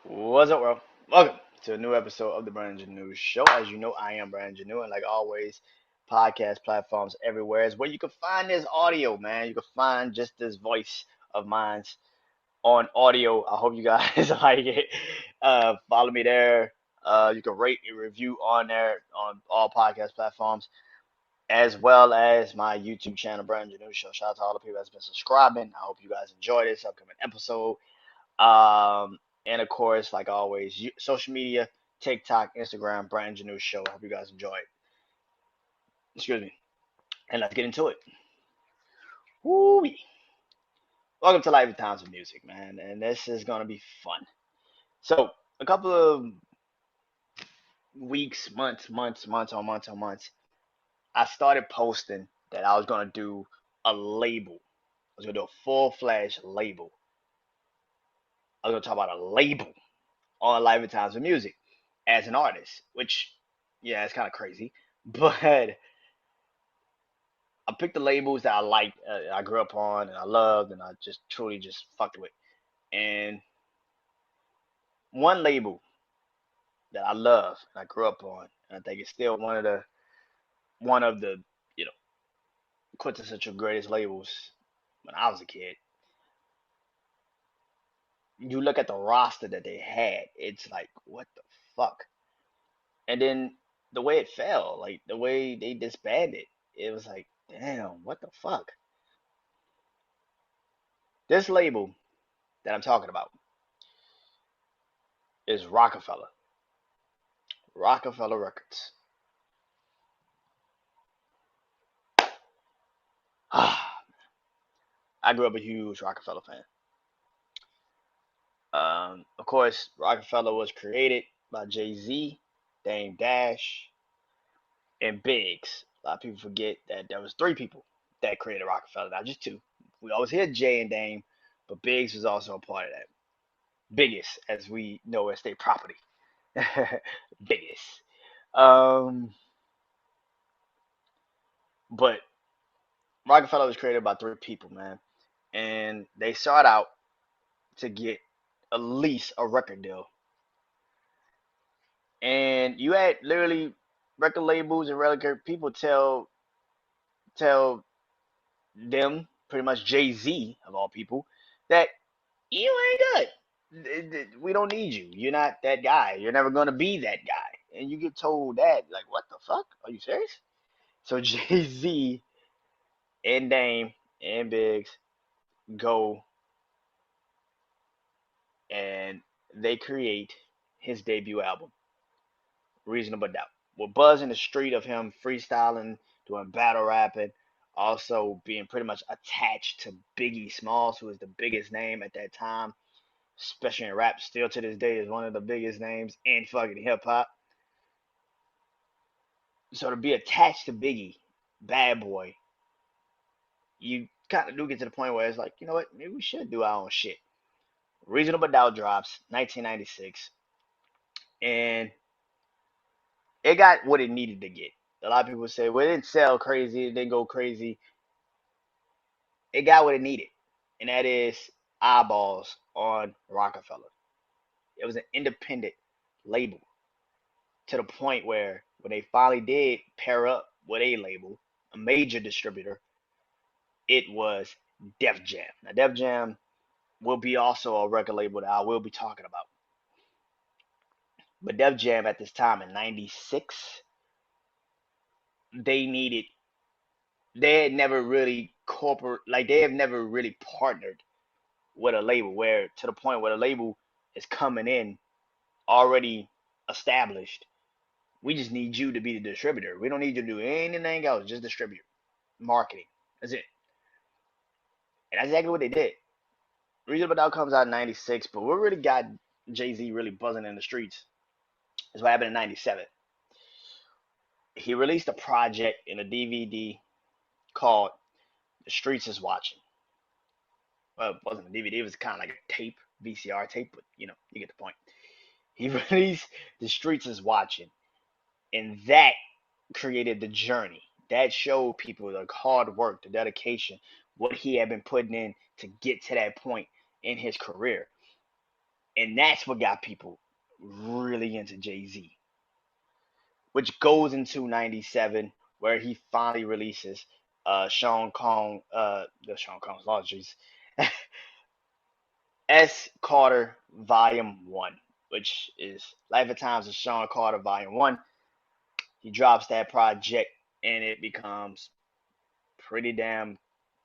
What's up, world? Welcome to a new episode of the BrandonJaneauShow. As you know, I am BrandonJaneau, and like always, podcast platforms everywhere is where you can find this audio, man. You can find just this voice of mine on audio. I hope you guys like it. Follow me there. You can rate and review on there on all podcast platforms, as well as my YouTube channel, BrandonJaneauShow. Shout out to all the people that's been subscribing. I hope you guys enjoy this upcoming episode. And of course, like always, social media, TikTok, Instagram, Brand New Show. Hope you guys enjoy it. Excuse me. And let's get into it. Woo! Welcome to Life and Times of Music, man. And this is gonna be fun. So a couple of weeks, months, I started posting that I was gonna do a label. I was gonna do a full-fledged label. I was gonna talk about a label on Life and Times of Music as an artist, which yeah, it's kind of crazy, but I picked the labels that I liked, I grew up on, and I loved, and I just truly just fucked with. And one label that I love and I grew up on, and I think it's still one of the you know quintessential greatest labels when I was a kid. You look at the roster that they had, it's like what the fuck. And then the way it fell, like the way they disbanded, it was like damn, what the fuck. This label that I'm talking about is Roc-A-Fella, Roc-A-Fella Records. I grew up a huge Roc-A-Fella fan. Of course, Roc-A-Fella was created by Jay-Z, Dame Dash, and Biggs. A lot of people forget that there was three people that created Roc-A-Fella, not just two. We always hear Jay and Dame, but Biggs was also a part of that. Biggest, as we know, as state property. Biggest. Um, but Roc-A-Fella was created by three people, man, and they sought out to get at least a record deal. And you had literally record labels and record people tell them, pretty much Jay Z of all people, that you ain't good. We don't need you. You're not that guy. You're never gonna be that guy. And you get told that, like, what the fuck? Are you serious? So Jay Z and Dame and Biggs go and they create his debut album, Reasonable Doubt. With buzz in the street of him freestyling, doing battle rapping, also being pretty much attached to Biggie Smalls, who was the biggest name at that time, especially in rap, still to this day is one of the biggest names in fucking hip hop. So to be attached to Biggie, Bad Boy, you kind of do get to the point where it's like, you know what, maybe we should do our own shit. Reasonable Doubt drops 1996, and it got what it needed to get. A lot of people say, well, it didn't sell crazy, it didn't go crazy. It got what it needed, and that is eyeballs on Roc-A-Fella. It was an independent label to the point where when they finally did pair up with a label, a major distributor, it was Def Jam. Now, Def Jam will be also a record label that I will be talking about. But Def Jam at this time in '96, they needed, they had never really they have never really partnered with a label where to the point where the label is coming in already established. We just need you to be the distributor. We don't need you to do anything else, just distribute, marketing. That's it. And that's exactly what they did. Reasonable Doubt comes out in '96, but what really got Jay Z really buzzing in the streets is what happened in '97. He released a project in a DVD called The Streets Is Watching. Well, it wasn't a DVD, it was kind of like a tape, VCR tape, but you get the point. He released The Streets Is Watching, and that created the journey. That showed people the hard work, the dedication, what he had been putting in to get to that point in his career. And that's what got people really into Jay-Z, which goes into 97 where he finally releases Sean Kong the Sean Kong's Laundries S Carter Volume 1, which is Life and Times of Sean Carter Volume 1. He drops that project and it becomes pretty damn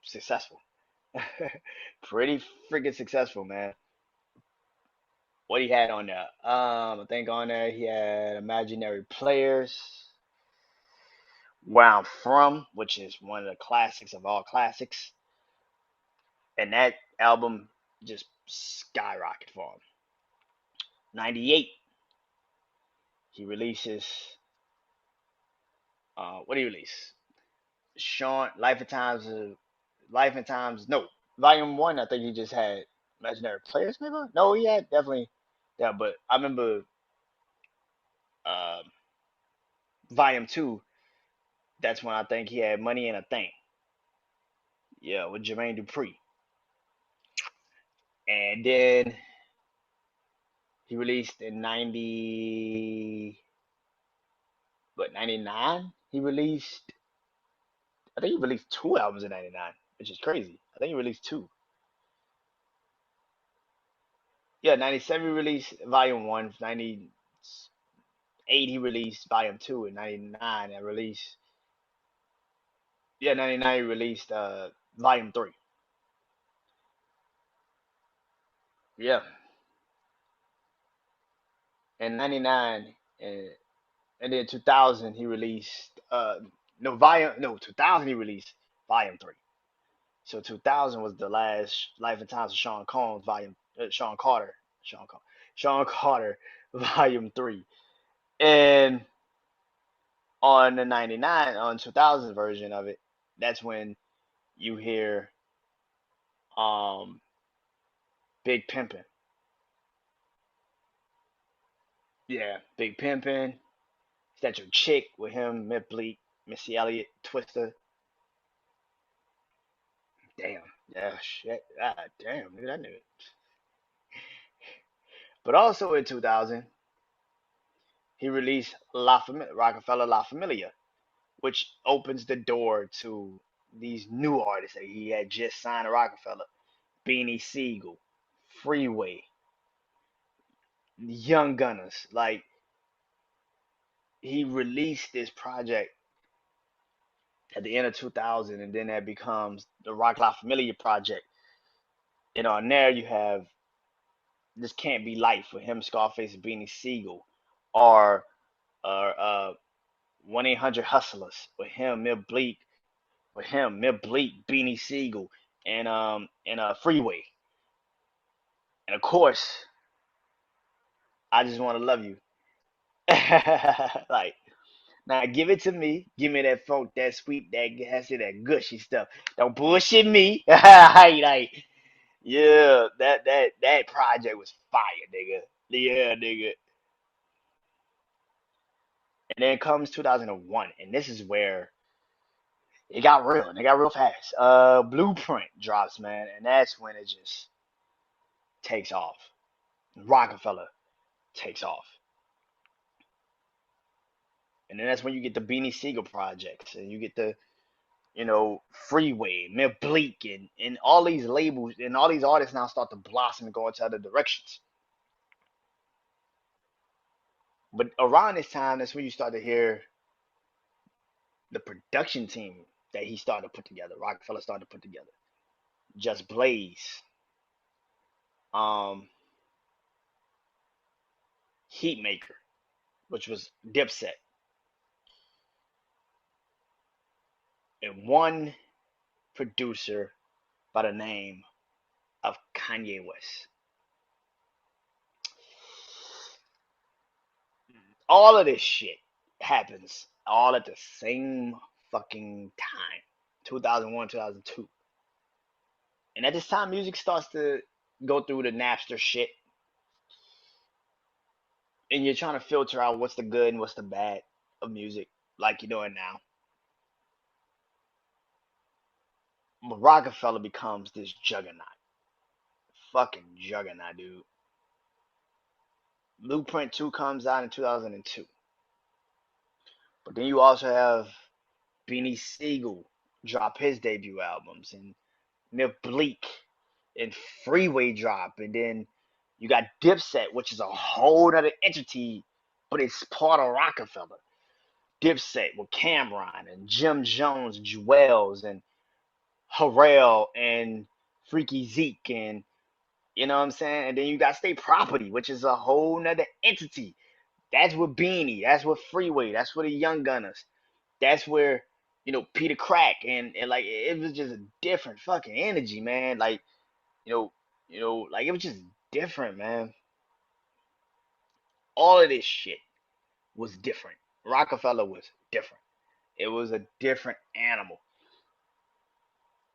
successful. Pretty freaking successful, man. What he had on there? I think on there he had Imaginary Players, Where I'm From, which is one of the classics of all classics, and that album just skyrocketed for him. 98, he releases. What did he release? Sean Life and Times. No, Volume 1. I think he just had Imaginary Players. Maybe no, he had definitely. Yeah, but I remember uh, Volume 2. That's when I think he had Money and a Thing. Yeah, with Jermaine Dupri. And then he released in 99? He released, I think he released two albums in 99, which is crazy. I think he released two. Yeah, 97 he released Volume 1, 98 he released Volume 2, and 99 and released, yeah, 99 he released Volume 3. Yeah, and 99 and then 2000 he released no volume no 2000 he released Volume 3. So 2000 was the last Life and Times of Sean Combs volume Sean Carter Sean Con- Sean Carter Volume 3. And on the 99 on 2000 version of it, that's when you hear um Big Pimpin'. Yeah, Big Pimpin'. Is that your chick with him, Mitt Bleak, Missy Elliott, Twister? Damn. Yeah, shit. Ah, damn, dude, I knew it. But also in 2000, he released Roc-A-Fella La Familia, which opens the door to these new artists that he had just signed to Roc-A-Fella. Beanie Siegel, Freeway, Young Gunners. Like, he released this project at the end of 2000, and then that becomes the Rock La Familia project. And on there, you have This Can't Be Life with him, Scarface, and Beanie Siegel, or 1-800 Hustlers with him, Mill Bleak, Beanie Siegel, and Freeway, and of course, I Just Want to Love You. Like, now give it to me, give me that funk, that sweet, that gushy stuff. Don't bullshit me. Like, yeah, that project was fire, nigga. Yeah, nigga. And then comes 2001, and this is where it got real, and it got real fast. Blueprint drops, man, and that's when it just takes off. Roc-A-Fella takes off. And then that's when you get the Beanie Siegel projects, and you get the, Freeway, Mill Bleak, and all these labels, and all these artists now start to blossom and go into other directions. But around this time, that's when you start to hear the production team that he started to put together. Roc-A-Fella started to put together. Just Blaze, um, Heatmaker, which was Dipset, and one producer by the name of Kanye West. All of this shit happens all at the same fucking time. 2001, 2002. And at this time, music starts to go through the Napster shit, and you're trying to filter out what's the good and what's the bad of music, like you're doing now. But Roc-A-Fella becomes this juggernaut, fucking juggernaut, dude. Blueprint 2 comes out in 2002. But then you also have Beanie Siegel drop his debut albums, and Milk Bleak and Freeway drop, and then you got Dipset, which is a whole other entity, but it's part of Roc-A-Fella. Dipset with Cameron and Jim Jones, Jewels, and Harrell and Freaky Zeke, and you know what I'm saying? And then you got State Property, which is a whole nother entity. That's with Beanie, that's with Freeway, that's with the Young Gunners. That's where, Peter Crack, and like it was just a different fucking energy, man. Like, you know, like it was just different, man. All of this shit was different. Roc-A-Fella was different. It was a different animal.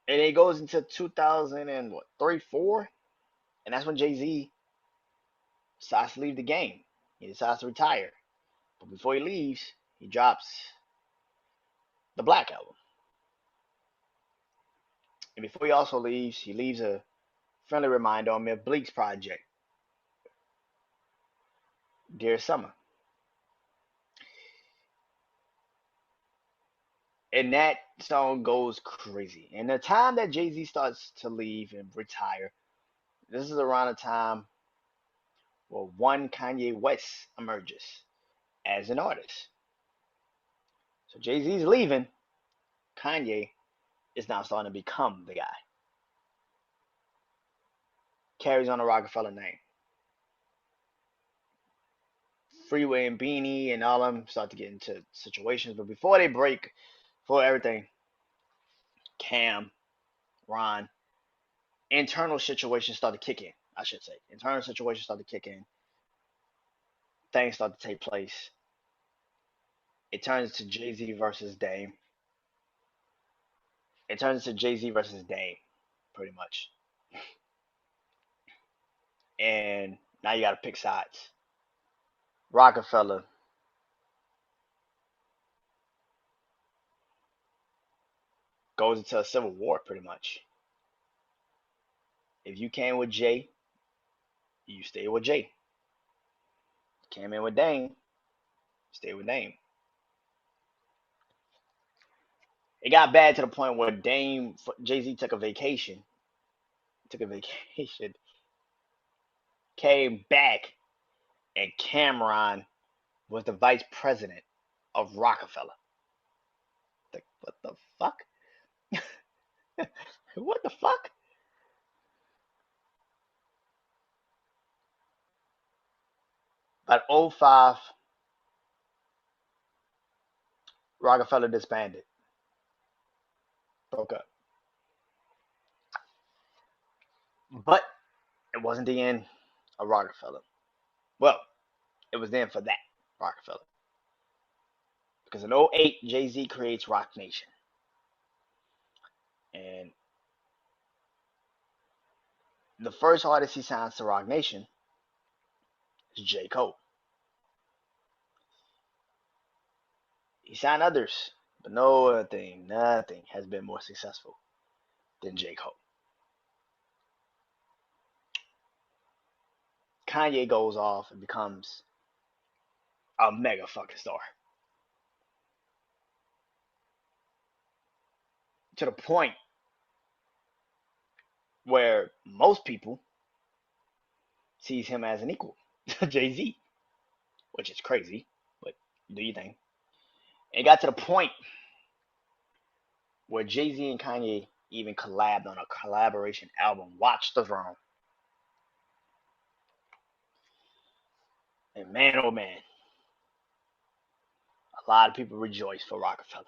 And it goes into 2000 and what, 3, 4, and that's when Jay-Z decides to leave the game. He decides to retire. But before he leaves, he drops the Black Album. And before he also leaves, he leaves a friendly reminder on Milk Bleak's project, Dear Summer. And that song goes crazy. And the time that Jay-Z starts to leave and retire, this is around the time where one Kanye West emerges as an artist. So Jay-Z's leaving, Kanye is now starting to become the guy. Carries on the Roc-A-Fella name. Freeway and Beanie and all of them start to get into situations, but before they break, before everything, Cam, Ron, internal situations start to kick in. I should say, internal situations start to kick in. Things start to take place. It turns to Jay-Z versus Dame. It turns to Jay-Z versus Dame, pretty much. And now you got to pick sides. Roc-A-Fella goes into a civil war, pretty much. If you came with Jay, you stay with Jay. Came in with Dame, stay with Dame. It got bad to the point where Jay-Z took a vacation, came back, and Cameron was the vice president of Roc-A-Fella. Like, what the fuck? What the fuck? By 05, Roc-A-Fella disbanded, broke up. But it wasn't the end of Roc-A-Fella. Well, it was the end for that Roc-A-Fella. Because in 08, Jay-Z creates Roc Nation. And the first artist he signs to Roc Nation is J. Cole. He signed others, but nothing has been more successful than J. Cole. Kanye goes off and becomes a mega fucking star. To the point where most people sees him as an equal to Jay-Z, which is crazy, but do you think? It got to the point where Jay-Z and Kanye even collabed on a collaboration album, Watch the Throne. And man, oh man, a lot of people rejoice for Roc-A-Fella.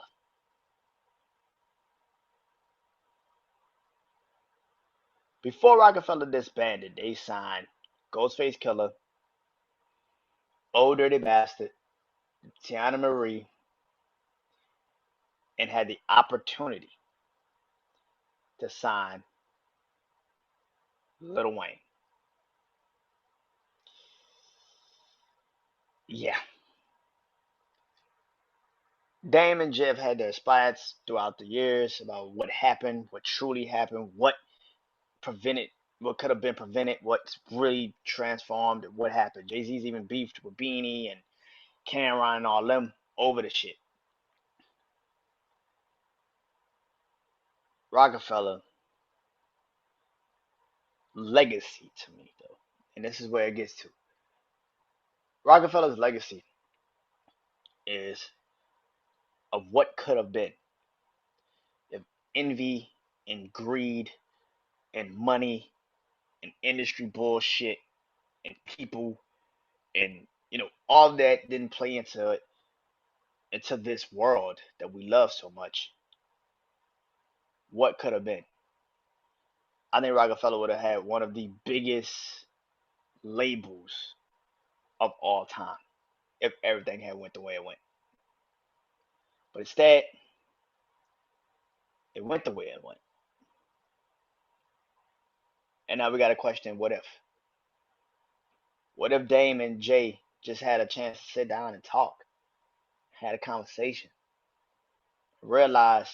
Before Roc-A-Fella disbanded, they signed Ghostface Killah, Old Dirty Bastard, Tiana Marie, and had the opportunity to sign Lil Wayne. Yeah. Dame and Jeff had their spats throughout the years about what happened, what truly happened, what prevented what could have been prevented, what's really transformed, what happened. Jay-Z's even beefed with Beanie and Cameron and all them over the shit. Roc-A-Fella legacy to me though, and this is where it gets to. Roc-A-Fella's legacy is of what could have been if envy and greed and money and industry bullshit and people and all that didn't play into this world that we love so much. What could have been? I think Roc-A-Fella would have had one of the biggest labels of all time if everything had went the way it went. But instead, it went the way it went. And now we got to question, what if? What if Dame and Jay just had a chance to sit down and talk, had a conversation, realized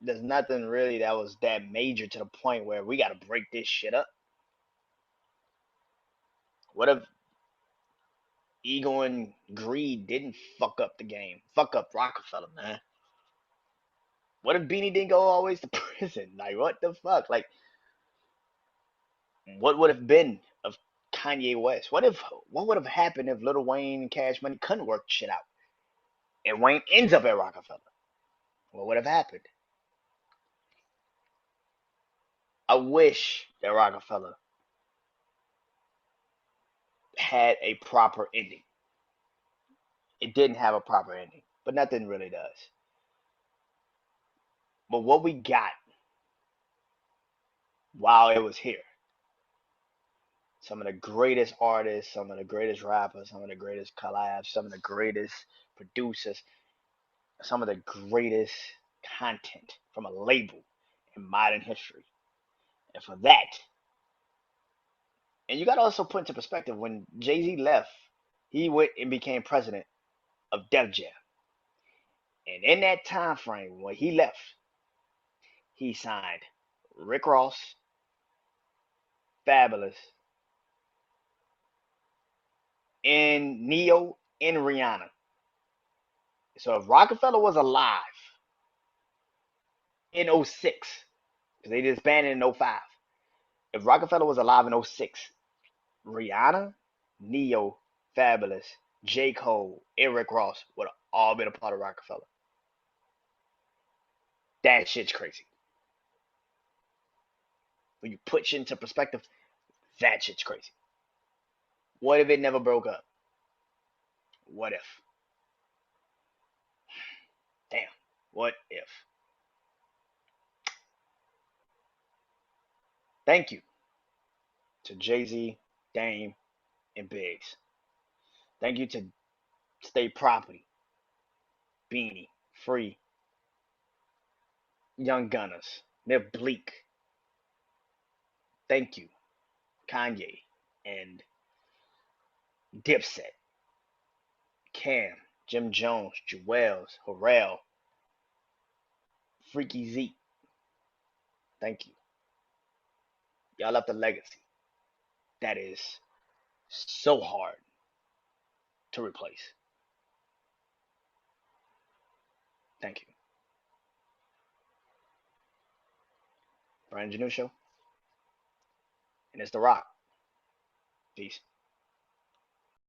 there's nothing really that was that major to the point where we got to break this shit up? What if ego and greed didn't fuck up the game, fuck up Roc-A-Fella, man? What if Beanie didn't go always to prison? Like, what the fuck? Like, what would have been of Kanye West? What would have happened if Lil Wayne and Cash Money couldn't work shit out, and Wayne ends up at Roc-A-Fella? What would have happened? I wish that Roc-A-Fella had a proper ending. It didn't have a proper ending, but nothing really does. But what we got while it was here, some of the greatest artists, some of the greatest rappers, some of the greatest collabs, some of the greatest producers, some of the greatest content from a label in modern history. And for that, and you got to also put into perspective, when Jay-Z left, he went and became president of Def Jam. And in that time frame, when he left, he signed Rick Ross, Fabulous, and Neo and Rihanna. So if Roc-A-Fella was alive in '06, because they disbanded in '05, if Roc-A-Fella was alive in '06, Rihanna, Neo, Fabulous, J. Cole, and Rick Ross would have all been a part of Roc-A-Fella. That shit's crazy. When you put shit into perspective, that shit's crazy. What if it never broke up? What if? Damn. What if? Thank you to Jay-Z, Dame, and Biggs. Thank you to State Property, Beanie, Free, Young Gunners, Nip Bleak. Thank you, Kanye, and Dipset, Cam, Jim Jones, Jewels, Harrell, Freaky Z. Thank you. Y'all left a legacy that is so hard to replace. Thank you. BrandonJaneauShow, and it's The Roc. Peace.